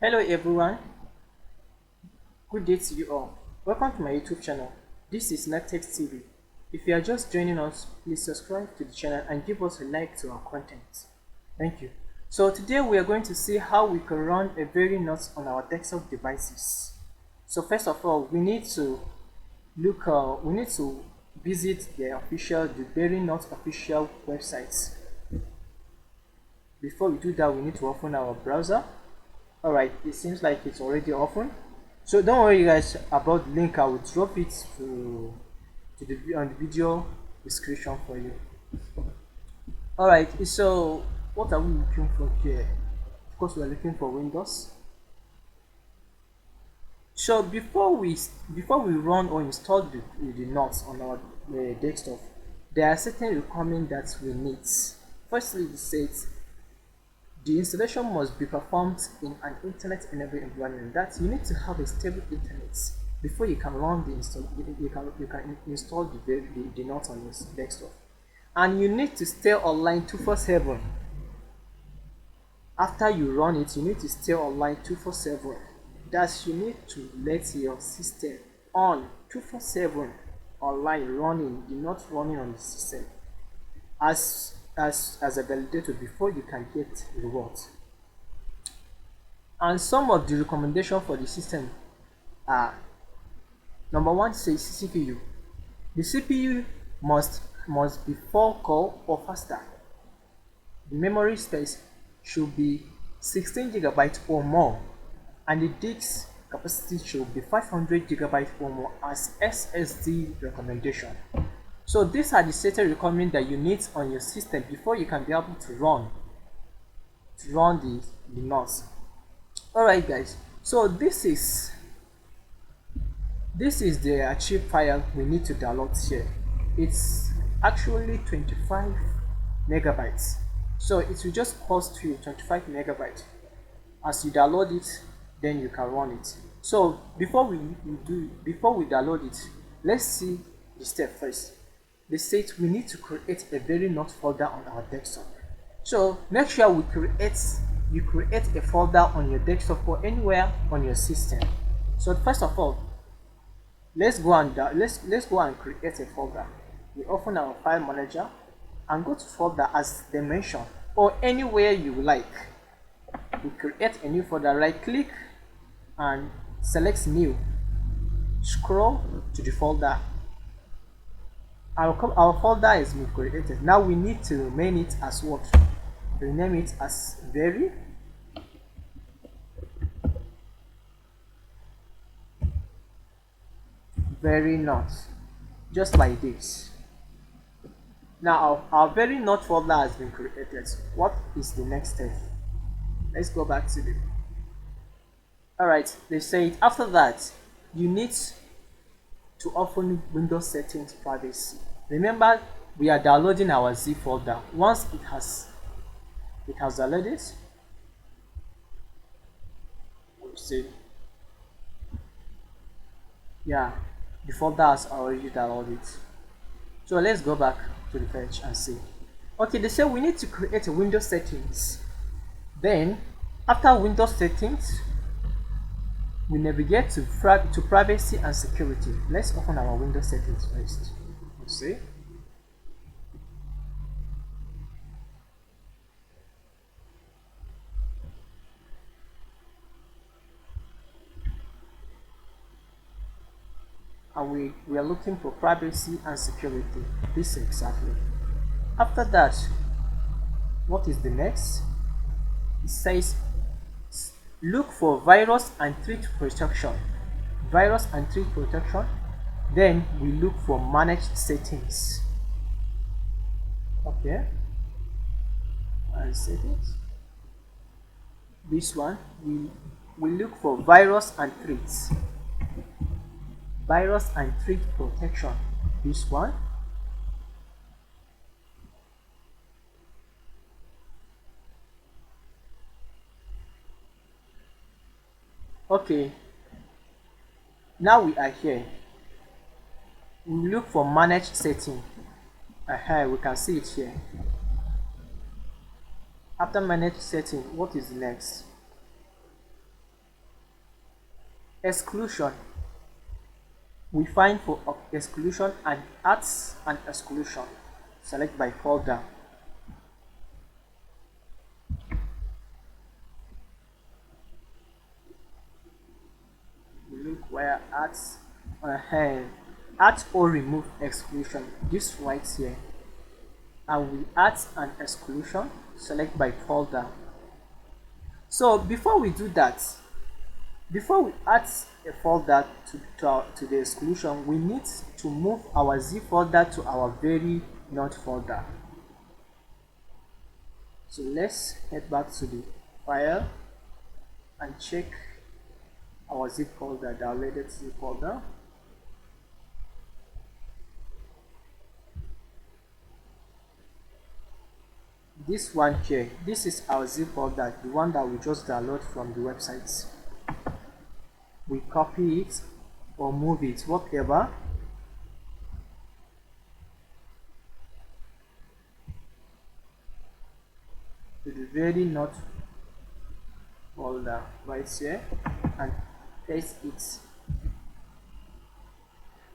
Hello everyone, good day to you all. Welcome to my YouTube channel. This is NetTech TV. If you are just joining us, please subscribe to the channel and give us a like to our content. Thank you. So today we are going to see how we can run a VeryNote on our desktop devices. So first of all, we need to visit the VeryNote official website. Before we do that, we need to open our browser. Alright, it seems like it's already open. So don't worry guys about the link. I will drop it on the video description for you. Alright, so what are we looking for here? Of course we are looking for Windows. So before we run or install the notes on our desktop, there are certain requirements that we need. Firstly, it says the installation must be performed in an internet-enabled environment. That you need to have a stable internet before you can run the install. You can install the notes on your desktop, and you need to stay online 247. After you run it, you need to stay online 247. That you need to let your system on 247 online running, not running on the system as a validator before you can get rewards. And some of the recommendations for the system are: number one says CPU. The CPU must be 4 core or faster. The memory space should be 16 GB or more, and the disk capacity should be 500 GB or more as SSD recommendation. So these are the certain requirements that you need on your system before you can be able to run the NOS. Alright guys, so this is the archive file we need to download here. It's actually 25 megabytes, so it will just cost you 25 megabytes. As you download it, then you can run it. So before we download it, let's see the step first. They said we need to create a VeryNote folder on our desktop. So make sure you create a folder on your desktop or anywhere on your system. So first of all, let's go and create a folder. We open our file manager and go to folder as they mentioned, or anywhere you like. We create a new folder, right click and select new. Scroll to the folder. Our folder has been created. Now we need to rename it as what? Rename it as VeryNote, just like this. Now our VeryNote folder has been created. What is the next step? Let's go back to the. Alright, they say after that you need to open Windows settings privacy. Remember, we are downloading our Z folder. Once it has downloaded, we'll see. Yeah, the folder has already downloaded. So let's go back to the page and see. Okay, they say we need to create a Windows settings. Then after Windows settings, we navigate to privacy and security. Let's open our Windows settings first. Let's see. And we are looking for privacy and security. This exactly. After that, what is the next? It says look for virus and threat protection. Virus and threat protection. Then we look for managed settings. Okay. And settings. This one we look for virus and threats. Virus and threat protection. This one. Okay, now we are here. We look for managed setting. We can see it here. After managed setting, what is next? exclusion, we find for exclusion and adds an exclusion. Select by folder. We look where adds add or remove exclusion. This right here, and we add an exclusion. Select by folder. So before we do that, before we add a folder to the exclusion, we need to move our Z folder to our very node folder. So let's head back to the file and check our zip folder, downloaded zip folder. This one here, this is our zip folder, the one that we just download from the website. We copy it or move it, whatever. To the very node folder right here and paste it.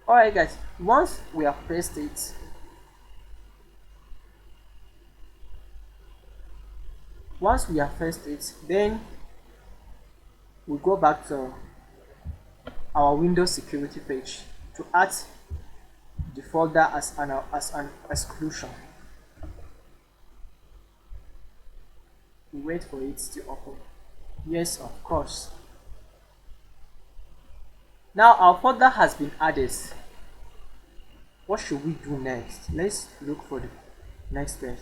Alright guys, once we have pasted it, then we go back to our Windows security page to add the folder as an exclusion. We wait for it to open. Yes, of course. Now our folder has been added. What should we do next? Let's look for the next page.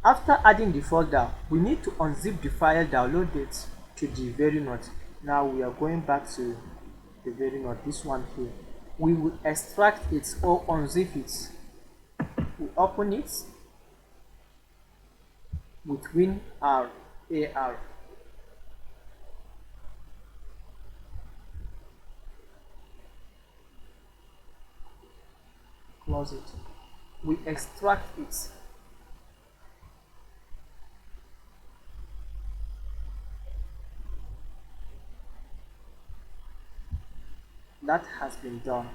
After adding the folder, we need to unzip the file downloaded to the very node. Now we are going back to the very node, this one here. We will extract it or unzip it. We open it with WinRAR. Close it. We extract it. That has been done.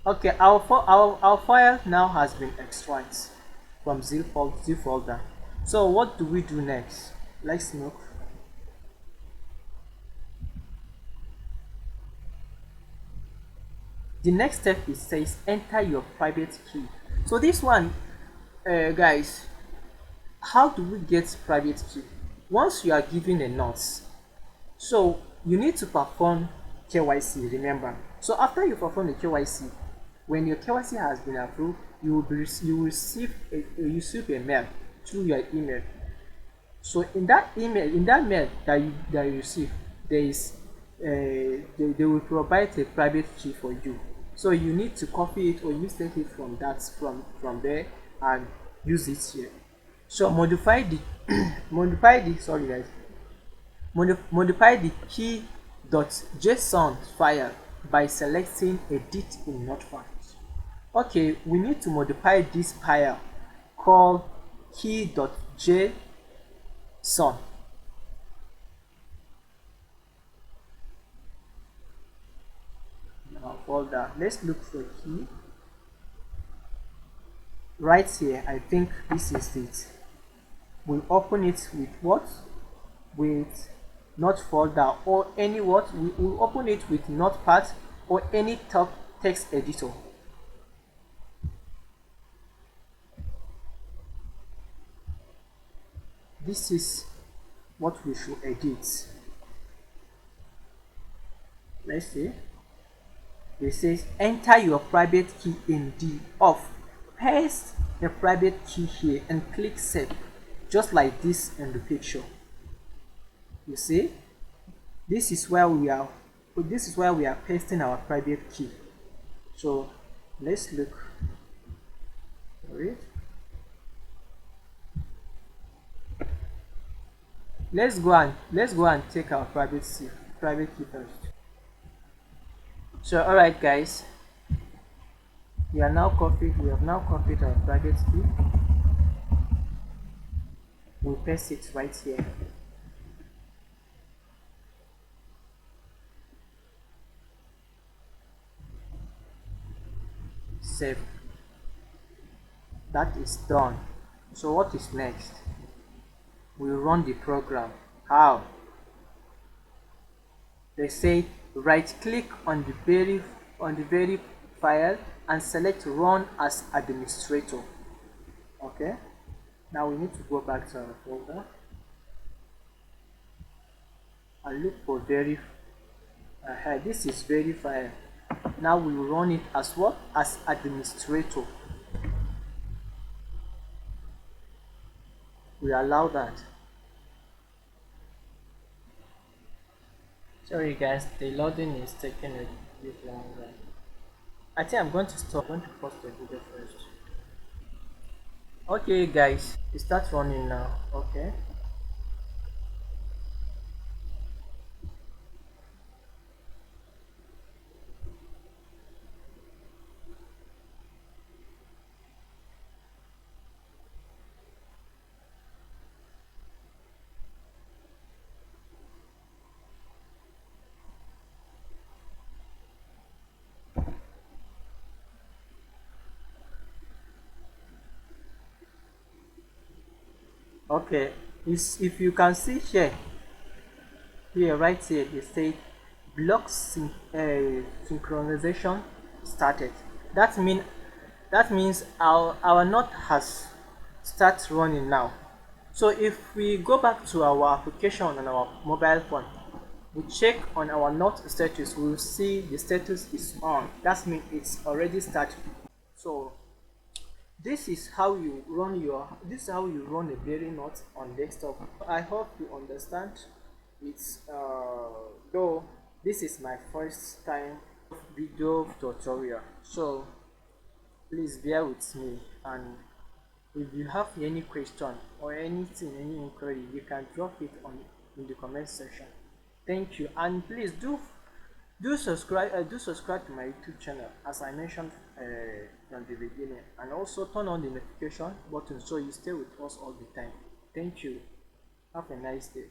Okay, our file now has been extracted from zip folder. So what do we do next? Let's look. The next step is says enter your private key. So this one, guys, how do we get private key? Once you are given a node, so you need to perform KYC, remember. So after you perform the KYC, when your KYC has been approved, you will receive a mail through your email. So in that mail that you receive, there is they will provide a private key for you. So you need to copy it or you take it from there and use it here. So modify the modify the key.json file by selecting edit in notepad. Okay, we need to modify this file called key.json. Now folder, let's look for key. Right here, I think this is it. We'll open it with what? With not folder or any what? We will open it with notepad or any text editor. This is what we should edit. Let's see. It says enter your private key in the off. Paste the private key here and click save, just like this in the picture. You see, this is where we are pasting our private key. So let's look for it. Let's go and take our private key first. So alright guys, we have now copied our private key. we paste it right here. Save. That is done. So what is next? We run the program. How? They say right click on the very file and select run as administrator. Okay, now we need to go back to our folder and look for this is verify. Now we run it as what? As administrator. We allow that. Sorry guys, the loading is taking a bit longer. I think I'm going to stop. I'm going to post the video first. Okay guys, it starts running now. Okay. Okay, if you can see here right here, they say synchronization started. That means our node has start running now. So if we go back to our application on our mobile phone, we check on our node status, we will see the status is on. That means it's already started. So this is how you run a VeryNode on desktop. I hope you understand. It's though this is my first time video tutorial, so please bear with me, and if you have any question or anything, any inquiry, you can drop it on in the comment section. Thank you, and please do subscribe to my YouTube channel as I mentioned from the beginning, and also turn on the notification button so you stay with us all the time. Thank you. Have a nice day.